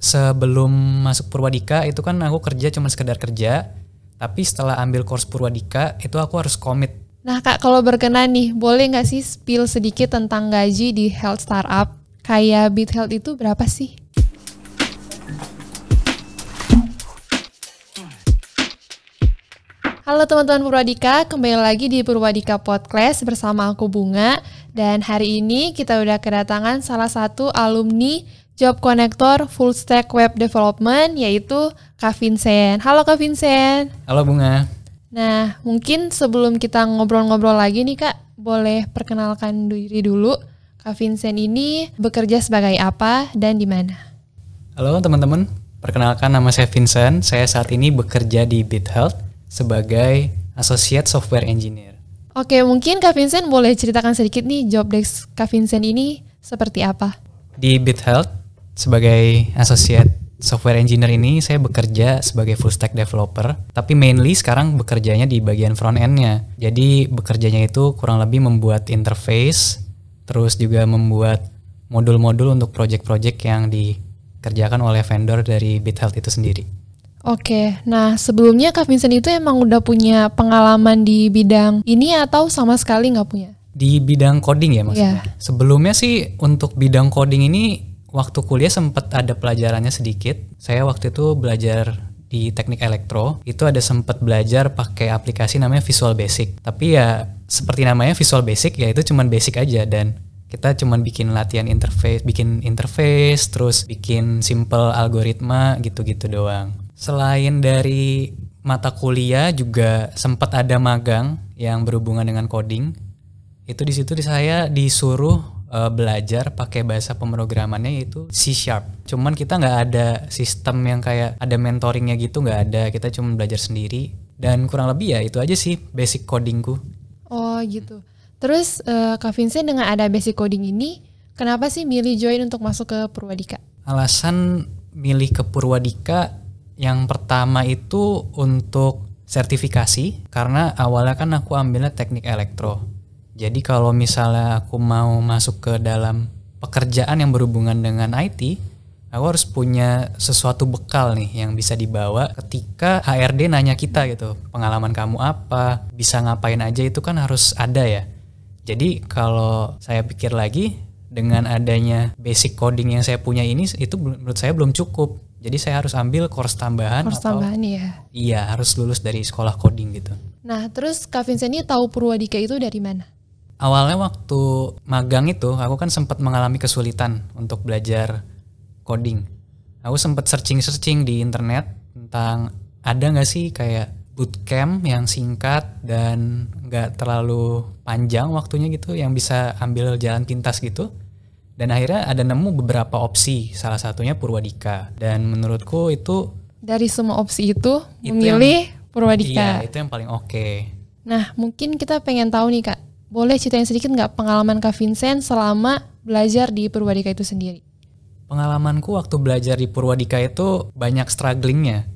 Sebelum masuk Purwadika itu kan aku kerja cuma sekedar kerja, tapi setelah ambil course Purwadika itu aku harus komit. Nah Kak, kalau berkenan nih, boleh nggak sih spill sedikit tentang gaji di health startup? Kayak BitHealth itu berapa sih? Halo teman-teman Purwadika, kembali lagi di Purwadika Podcast bersama aku Bunga. Dan hari ini kita udah kedatangan salah satu alumni Job Connector Full Stack Web Development, yaitu Kak Vincent. Halo Kak Vincent. Halo Bunga. Nah, mungkin sebelum kita ngobrol-ngobrol lagi nih Kak, boleh perkenalkan diri dulu. Kak Vincent ini bekerja sebagai apa dan di mana? Halo teman-teman, perkenalkan nama saya Vincent. Saya saat ini bekerja di BitHealth sebagai Associate Software Engineer. Oke, mungkin Kak Vincent boleh ceritakan sedikit nih job desk Kak Vincent ini seperti apa? Di BitHealth sebagai Associate Software Engineer ini saya bekerja sebagai full stack developer, tapi mainly sekarang bekerjanya di bagian front end-nya. Jadi bekerjanya itu kurang lebih membuat interface, terus juga membuat modul-modul untuk project-project yang dikerjakan oleh vendor dari BitHealth itu sendiri. Oke, nah sebelumnya Kak Vincent itu emang udah punya pengalaman di bidang ini atau sama sekali nggak punya? Di bidang coding ya maksudnya? Yeah. Sebelumnya sih untuk bidang coding ini waktu kuliah sempat ada pelajarannya sedikit. Saya waktu itu belajar di teknik elektro, itu ada sempat belajar pakai aplikasi namanya Visual Basic. Tapi ya seperti namanya Visual Basic ya itu cuman basic aja, dan kita cuman bikin latihan interface, terus bikin simple algoritma gitu-gitu doang. Selain dari mata kuliah juga sempat ada magang yang berhubungan dengan coding. Itu di situ saya disuruh belajar pakai bahasa pemrogramannya yaitu C#. Cuman kita nggak ada sistem yang kayak ada mentoringnya gitu, nggak ada. Kita cuma belajar sendiri dan kurang lebih ya itu aja sih basic codingku. Oh gitu. Terus Kak Vincent dengan ada basic coding ini, kenapa sih milih join untuk masuk ke Purwadika? Alasan milih ke Purwadika yang pertama itu untuk sertifikasi, karena awalnya kan aku ambilnya teknik elektro. Jadi kalau misalnya aku mau masuk ke dalam pekerjaan yang berhubungan dengan IT, aku harus punya sesuatu bekal nih yang bisa dibawa ketika HRD nanya kita gitu, pengalaman kamu apa, bisa ngapain aja, itu kan harus ada ya. Jadi kalau saya pikir lagi, dengan adanya basic coding yang saya punya ini, itu menurut saya belum cukup. Jadi saya harus ambil course tambahan. Course tambahan ya? Iya, harus lulus dari sekolah coding gitu. Nah, terus Kak Vincent ini tahu Purwadika itu dari mana? Awalnya waktu magang itu, aku kan sempat mengalami kesulitan untuk belajar coding. Aku sempat searching di internet tentang ada nggak sih kayak bootcamp yang singkat dan nggak terlalu panjang waktunya gitu, yang bisa ambil jalan pintas gitu. Dan akhirnya ada nemu beberapa opsi, salah satunya Purwadika. Dan menurutku itu dari semua opsi itu memilih Purwadika. Iya, itu yang paling oke. Nah, mungkin kita pengen tahu nih Kak, boleh ceritain sedikit nggak pengalaman Kak Vincent selama belajar di Purwadika itu sendiri? Pengalamanku waktu belajar di Purwadika itu banyak strugglingnya.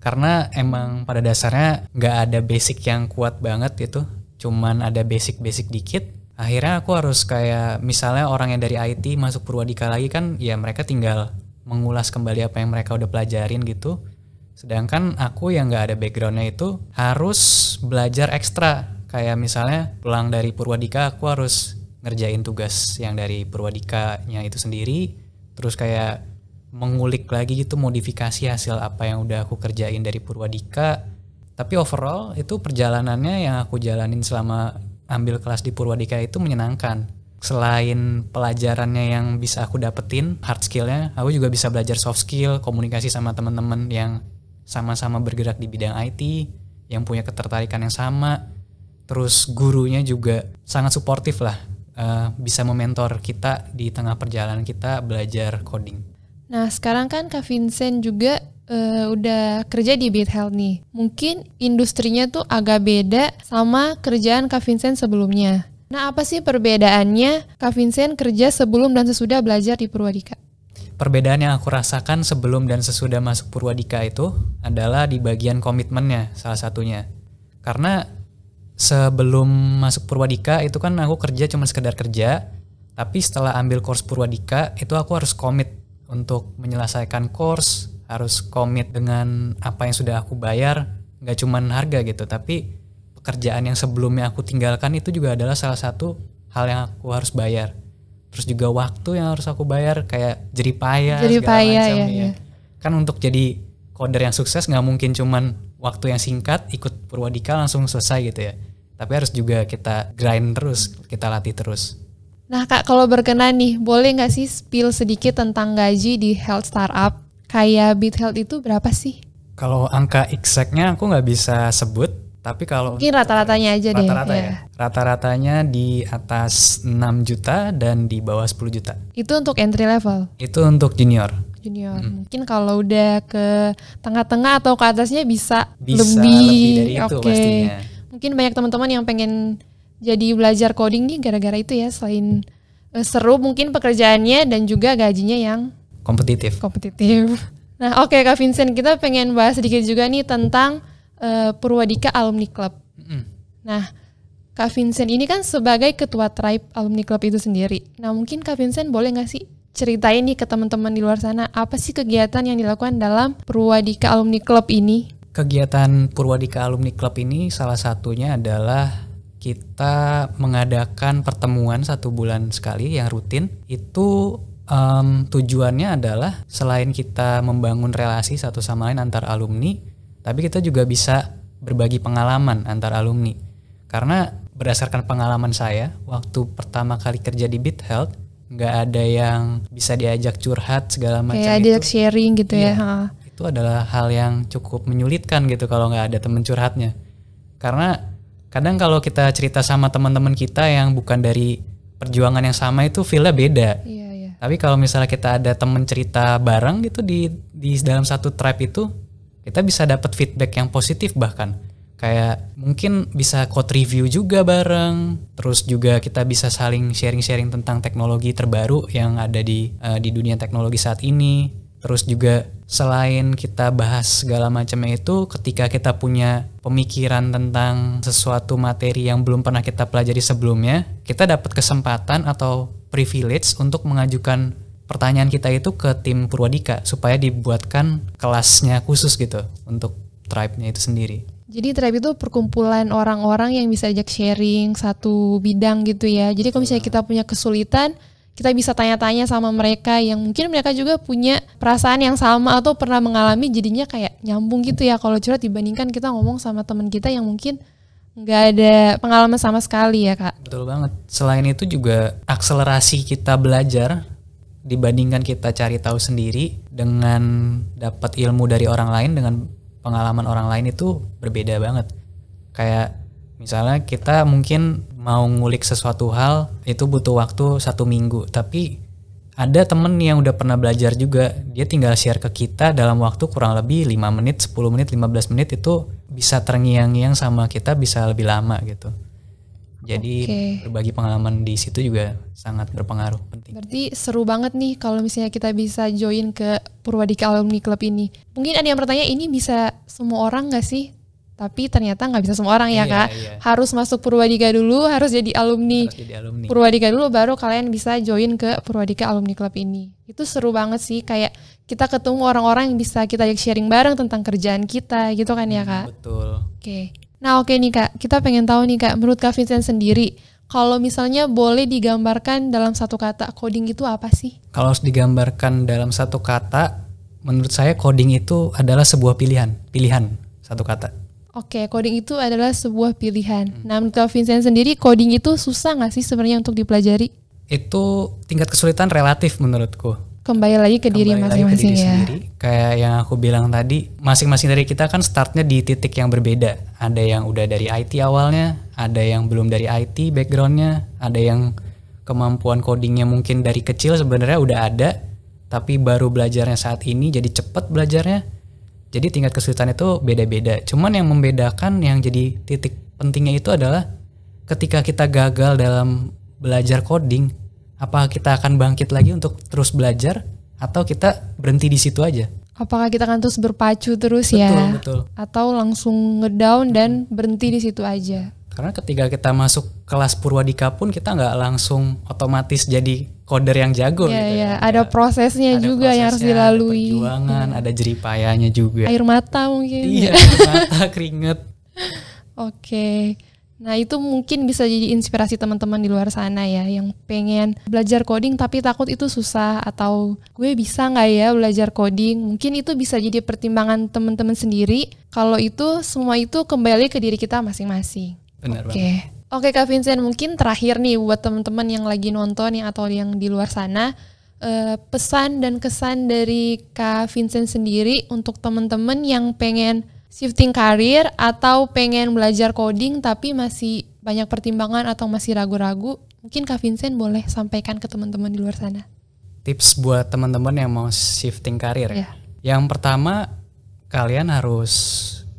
Karena emang pada dasarnya nggak ada basic yang kuat banget gitu. Cuman ada basic-basic dikit. Akhirnya aku harus kayak misalnya orang yang dari IT masuk Purwadika lagi kan, ya mereka tinggal mengulas kembali apa yang mereka udah pelajarin gitu. Sedangkan aku yang nggak ada backgroundnya itu harus belajar ekstra. Kayak misalnya pulang dari Purwadika aku harus ngerjain tugas yang dari Purwadikanya itu sendiri. Terus kayak mengulik lagi gitu modifikasi hasil apa yang udah aku kerjain dari Purwadika. Tapi overall itu perjalanannya yang aku jalanin selama ambil kelas di Purwadika itu menyenangkan. Selain pelajarannya yang bisa aku dapetin, hard skillnya, aku juga bisa belajar soft skill, komunikasi sama teman-teman yang sama-sama bergerak di bidang IT, yang punya ketertarikan yang sama. Terus gurunya juga sangat suportif lah, bisa mementor kita di tengah perjalanan kita belajar coding. Nah sekarang kan Kak Vincent juga udah kerja di BitHealth nih. Mungkin industrinya tuh agak beda sama kerjaan Kak Vincent sebelumnya. Nah apa sih perbedaannya Kak Vincent kerja sebelum dan sesudah belajar di Purwadika? Perbedaan yang aku rasakan sebelum dan sesudah masuk Purwadika itu adalah di bagian komitmennya salah satunya. Karena sebelum masuk Purwadika itu kan aku kerja cuma sekedar kerja, tapi setelah ambil course Purwadika itu aku harus komit untuk menyelesaikan course, harus komit dengan apa yang sudah aku bayar, nggak cuman harga gitu, tapi pekerjaan yang sebelumnya aku tinggalkan itu juga adalah salah satu hal yang aku harus bayar. Terus juga waktu yang harus aku bayar, kayak jeripaya segala macam ya. Kan untuk jadi coder yang sukses nggak mungkin cuman waktu yang singkat ikut Purwadika langsung selesai gitu ya. Tapi harus juga kita grind terus, kita latih terus. Nah Kak, kalau berkenan nih, boleh nggak sih spill sedikit tentang gaji di health startup? Kayak Beat Health itu berapa sih? Kalau angka exactnya aku nggak bisa sebut, tapi kalau mungkin rata-ratanya aja deh. Rata-rata ya. Rata-ratanya di atas 6 juta dan di bawah 10 juta. Itu untuk entry level? Itu untuk junior. Mungkin kalau udah ke tengah-tengah atau ke atasnya bisa lebih dari itu pastinya. Mungkin banyak teman-teman yang pengen jadi belajar coding nih gara-gara itu ya, selain seru mungkin pekerjaannya dan juga gajinya yang kompetitif. Nah oke, Kak Vincent, kita pengen bahas sedikit juga nih tentang Purwadika Alumni Club. Nah Kak Vincent ini kan sebagai ketua Tribe Alumni Club itu sendiri. Nah mungkin Kak Vincent boleh gak sih ceritain nih ke teman-teman di luar sana, apa sih kegiatan yang dilakukan dalam Purwadika Alumni Club ini? Kegiatan Purwadika Alumni Club ini salah satunya adalah kita mengadakan pertemuan 1 bulan sekali yang rutin. Itu tujuannya adalah selain kita membangun relasi satu sama lain antar alumni, tapi kita juga bisa berbagi pengalaman antar alumni. Karena berdasarkan pengalaman saya, waktu pertama kali kerja di Beat Health, nggak ada yang bisa diajak curhat segala macam. Kayak diajak sharing gitu ya. Itu adalah hal yang cukup menyulitkan gitu kalau nggak ada teman curhatnya. Karena kadang kalau kita cerita sama teman-teman kita yang bukan dari perjuangan yang sama itu feel-nya beda. Tapi kalau misalnya kita ada teman cerita bareng gitu di dalam satu tribe itu, kita bisa dapat feedback yang positif bahkan. Kayak mungkin bisa code review juga bareng, terus juga kita bisa saling sharing-sharing tentang teknologi terbaru yang ada di dunia teknologi saat ini. Terus juga selain kita bahas segala macamnya itu, ketika kita punya pemikiran tentang sesuatu materi yang belum pernah kita pelajari sebelumnya, kita dapat kesempatan atau privilege untuk mengajukan pertanyaan kita itu ke tim Purwadika supaya dibuatkan kelasnya khusus gitu untuk tribe-nya itu sendiri. Jadi tribe itu perkumpulan orang-orang yang bisa ajak sharing satu bidang gitu ya. Jadi kalau misalnya kita punya kesulitan, kita bisa tanya-tanya sama mereka yang mungkin mereka juga punya perasaan yang sama atau pernah mengalami, jadinya kayak nyambung gitu ya kalau curhat dibandingkan kita ngomong sama teman kita yang mungkin nggak ada pengalaman sama sekali ya Kak. Betul banget. Selain itu juga akselerasi kita belajar dibandingkan kita cari tahu sendiri dengan dapat ilmu dari orang lain dengan pengalaman orang lain itu berbeda banget. Kayak misalnya kita mungkin mau ngulik sesuatu hal itu butuh waktu 1 minggu, tapi ada temen yang udah pernah belajar juga, dia tinggal share ke kita dalam waktu kurang lebih 5 menit, 10 menit, 15 menit itu bisa terngiang-ngiang sama kita bisa lebih lama gitu. Jadi berbagi pengalaman di situ juga sangat berpengaruh, penting. Berarti seru banget nih kalau misalnya kita bisa join ke Purwadika Alumni Club ini. Mungkin ada yang bertanya, ini bisa semua orang gak sih? Tapi ternyata nggak bisa semua orang ya Kak. Harus masuk Purwadika dulu, harus jadi alumni Purwadika dulu, baru kalian bisa join ke Purwadika Alumni Club ini. Itu seru banget sih, kayak kita ketemu orang-orang yang bisa kita sharing bareng tentang kerjaan kita gitu kan ya Kak. Betul. Nah oke nih Kak, kita pengen tahu nih Kak, menurut Kak Vincent sendiri, kalau misalnya boleh digambarkan dalam satu kata, coding itu apa sih? Kalau harus digambarkan dalam satu kata, menurut saya coding itu adalah sebuah pilihan satu kata. Oke, coding itu adalah sebuah pilihan. Nah, menurut Kak Vincent sendiri, coding itu susah nggak sih sebenarnya untuk dipelajari? Itu tingkat kesulitan relatif menurutku. Kembali lagi ke diri masing-masing ya. Kayak yang aku bilang tadi, masing-masing dari kita kan startnya di titik yang berbeda. Ada yang udah dari IT awalnya, ada yang belum dari IT backgroundnya, ada yang kemampuan codingnya mungkin dari kecil sebenarnya udah ada, tapi baru belajarnya saat ini jadi cepet belajarnya. Jadi tingkat kesulitan itu beda-beda. Cuman yang membedakan, yang jadi titik pentingnya itu adalah ketika kita gagal dalam belajar coding, apakah kita akan bangkit lagi untuk terus belajar atau kita berhenti di situ aja? Apakah kita akan terus berpacu terus Betul. Atau langsung ngedown dan berhenti di situ aja? Karena ketika kita masuk kelas Purwadika pun kita nggak langsung otomatis jadi coder yang jago Iya, gitu. iya. Ada prosesnya Ada juga yang harus prosesnya, dilalui. Ada perjuangan, ada jeripayanya juga. Air mata mungkin. Iya, air mata, keringet. Oke. Nah, itu mungkin bisa jadi inspirasi teman-teman di luar sana ya yang pengen belajar coding tapi takut itu susah atau gue bisa nggak ya belajar coding. Mungkin itu bisa jadi pertimbangan teman-teman sendiri. Kalau itu semua itu kembali ke diri kita masing-masing. Benar Oke. banget. Oke Kak Vincent, mungkin terakhir nih buat teman-teman yang lagi nonton yang atau yang di luar sana, pesan dan kesan dari Kak Vincent sendiri untuk teman-teman yang pengen shifting karir atau pengen belajar coding tapi masih banyak pertimbangan atau masih ragu-ragu, mungkin Kak Vincent boleh sampaikan ke teman-teman di luar sana. Tips buat teman-teman yang mau shifting karir ya. Ya. Yang pertama, kalian harus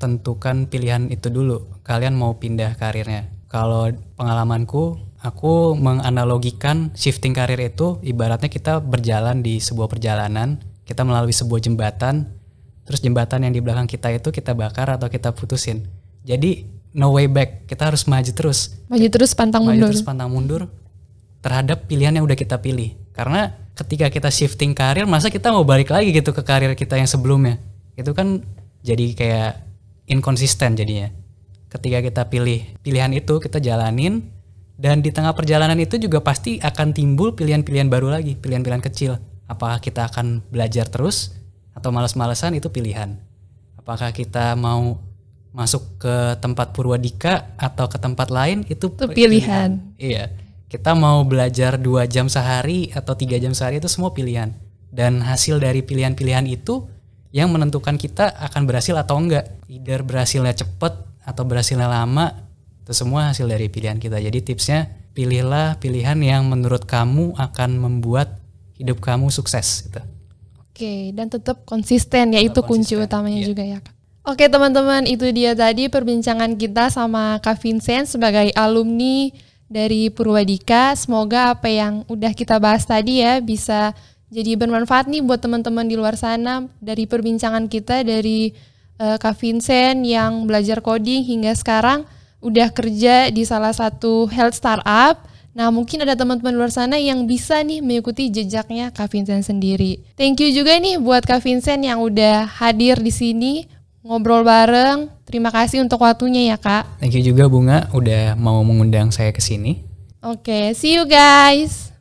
tentukan pilihan itu dulu. Kalian mau pindah karirnya. Kalau pengalamanku, aku menganalogikan shifting karir itu ibaratnya kita berjalan di sebuah perjalanan, kita melalui sebuah jembatan, terus jembatan yang di belakang kita itu kita bakar atau kita putusin. Jadi no way back, kita harus maju terus. Maju terus pantang Maju mundur. terus pantang mundur terhadap pilihan yang udah kita pilih. Karena ketika kita shifting karir, masa kita mau balik lagi gitu ke karir kita yang sebelumnya? Itu kan jadi kayak inkonsisten jadinya. Ketika kita pilih pilihan itu, kita jalanin, dan di tengah perjalanan itu juga pasti akan timbul pilihan-pilihan baru lagi, pilihan-pilihan kecil. Apakah kita akan belajar terus atau malas-malesan, itu pilihan. Apakah kita mau masuk ke tempat Purwadika atau ke tempat lain, itu pilihan. Iya. Kita mau belajar 2 jam sehari atau 3 jam sehari, itu semua pilihan. Dan hasil dari pilihan-pilihan itu yang menentukan kita akan berhasil atau enggak. Either berhasilnya cepet atau berhasilnya lama, itu semua hasil dari pilihan kita. Jadi tipsnya, pilihlah pilihan yang menurut kamu akan membuat hidup kamu sukses gitu. Oke, dan tetap konsisten ya, itu kunci konsisten, utamanya iya. juga ya Kak. Oke teman-teman, itu dia tadi perbincangan kita sama Kak Vincent sebagai alumni dari Purwadika. Semoga apa yang udah kita bahas tadi ya bisa jadi bermanfaat nih buat teman-teman di luar sana. Dari perbincangan kita dari Kak Vincent yang belajar coding hingga sekarang udah kerja di salah satu health startup. Nah mungkin ada teman-teman luar sana yang bisa nih mengikuti jejaknya Kak Vincent sendiri. Thank you juga nih buat Kak Vincent yang udah hadir di sini ngobrol bareng. Terima kasih untuk waktunya ya Kak. Thank you juga Bunga udah mau mengundang saya ke sini. Oke, see you guys.